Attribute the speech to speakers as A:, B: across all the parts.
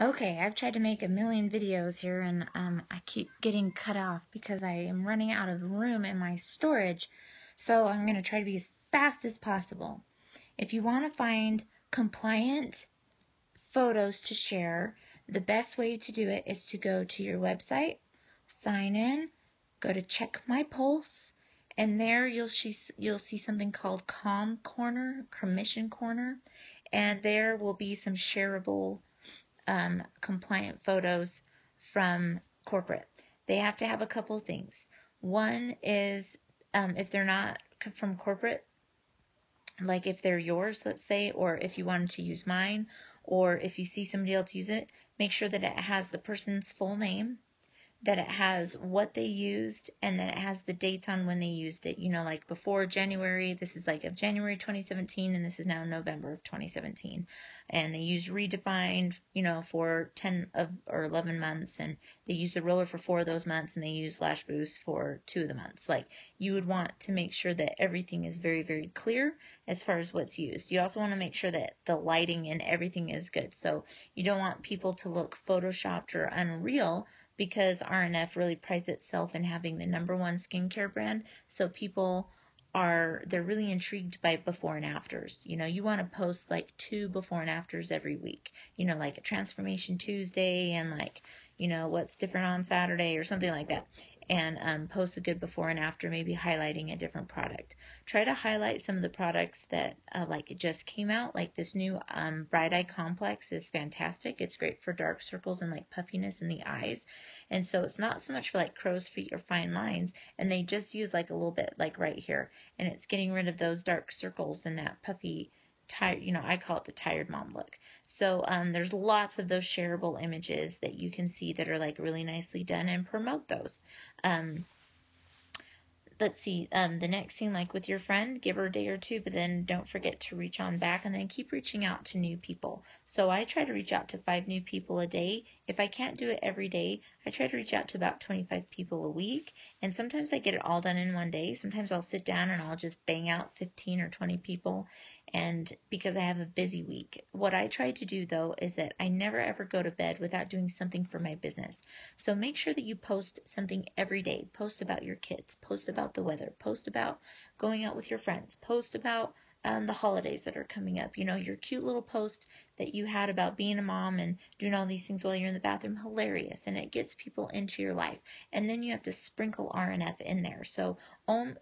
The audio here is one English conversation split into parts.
A: Okay, I've tried to make a million videos here and I keep getting cut off because I am running out of room in my storage. So I'm going to try to be as fast as possible. If you want to find compliant photos to share, the best way to do it is to go to your website, sign in, go to check my pulse, and there you'll see something called Commission Corner, and there will be some shareable compliant photos from corporate. They have to have a couple things. One is if they're not from corporate, like if they're yours, let's say, or if you wanted to use mine, or if you see somebody else use it, make sure that it has the person's full name, that it has what they used, and then it has the dates on when they used it. You know, like before January, this is like of January 2017, and this is now November of 2017. And they used redefined, you know, for 10 of or 11 months, and they used the roller for 4 of those months, and they used Lash Boost for 2 of the months. Like, you would want to make sure that everything is very, very clear as far as what's used. You also want to make sure that the lighting and everything is good. So you don't want people to look photoshopped or unreal, because RNF really prides itself in having the #1 skincare brand. So they're really intrigued by before and afters. You know, you want to post like 2 before and afters every week. You know, like a Transformation Tuesday and like, you know, what's different on Saturday or something like that. And post a good before and after, maybe highlighting a different product. Try to highlight some of the products that like it just came out. Like this new Bright Eye Complex is fantastic. It's great for dark circles and like puffiness in the eyes. And so it's not so much for like crow's feet or fine lines. And they just use like a little bit like right here. And it's getting rid of those dark circles and that puffy, tired, you know, I call it the tired mom look. So there's lots of those shareable images that you can see that are like really nicely done, and promote those. Let's see, the next thing, like with your friend, give her a day or two, but then don't forget to reach on back, and then keep reaching out to new people. So I try to reach out to 5 new people a day. If I can't do it every day, I try to reach out to about 25 people a week. And sometimes I get it all done in one day. Sometimes I'll sit down and I'll just bang out 15 or 20 people. And because I have a busy week, what I try to do though is that I never ever go to bed without doing something for my business. So make sure that you post something every day. Post about your kids, post about the weather, post about going out with your friends, post about the holidays that are coming up. You know, your cute little post that you had about being a mom and doing all these things while you're in the bathroom, hilarious, and it gets people into your life. And then you have to sprinkle RNF in there. So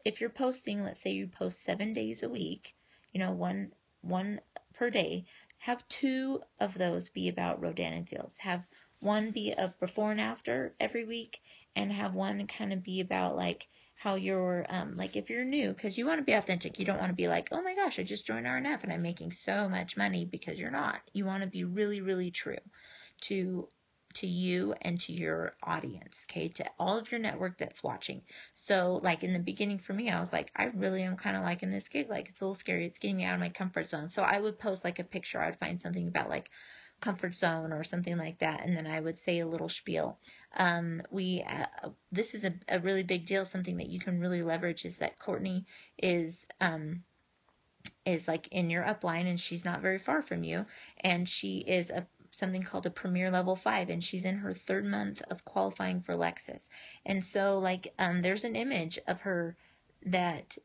A: if you're posting, let's say you post 7 days a week, you know, one per day, have 2 of those be about Rodan and Fields. Have one be a before and after every week, and have one kind of be about like how you're like if you're new, because you want to be authentic. You don't want to be like, oh my gosh, I just joined RNF and I'm making so much money, because you're not. You want to be really, really true to you and to your audience, okay, to all of your network that's watching. So like in the beginning for me, I was like, I really am kind of liking this gig. Like, it's a little scary. It's getting me out of my comfort zone. So I would post like a picture. I would find something about like comfort zone or something like that, and then I would say a little spiel. This is a really big deal. Something that you can really leverage is that Courtney is like in your upline, and she's not very far from you, and she is something called a Premier Level 5, and she's in her 3rd month of qualifying for Lexus. And so like there's an image of her that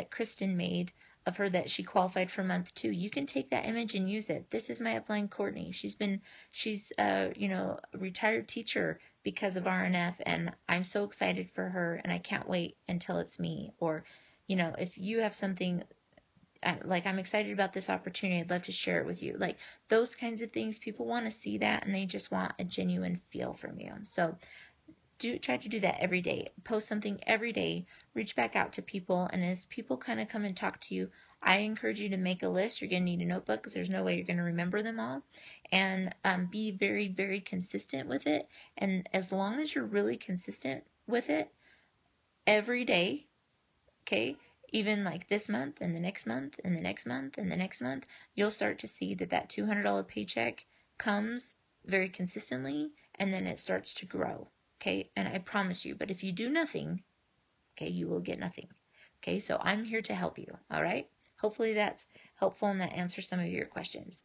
A: Kristen made of her that she qualified for month 2. You can take that image and use it. This is my upline Courtney. She's you know, a retired teacher because of RNF, and I'm so excited for her, and I can't wait until it's me. Or, you know, if you have something like, I'm excited about this opportunity, I'd love to share it with you. Like those kinds of things, people want to see that, and they just want a genuine feel from you. So try to do that every day. Post something every day. Reach back out to people, and as people kind of come and talk to you, I encourage you to make a list. You're going to need a notebook, because there's no way you're going to remember them all. And be very, very consistent with it. And as long as you're really consistent with it every day, okay, even like this month and the next month and the next month and the next month, you'll start to see that $200 paycheck comes very consistently, and then it starts to grow. Okay, and I promise you, but if you do nothing, okay, you will get nothing. Okay, so I'm here to help you. All right, hopefully that's helpful and that answers some of your questions.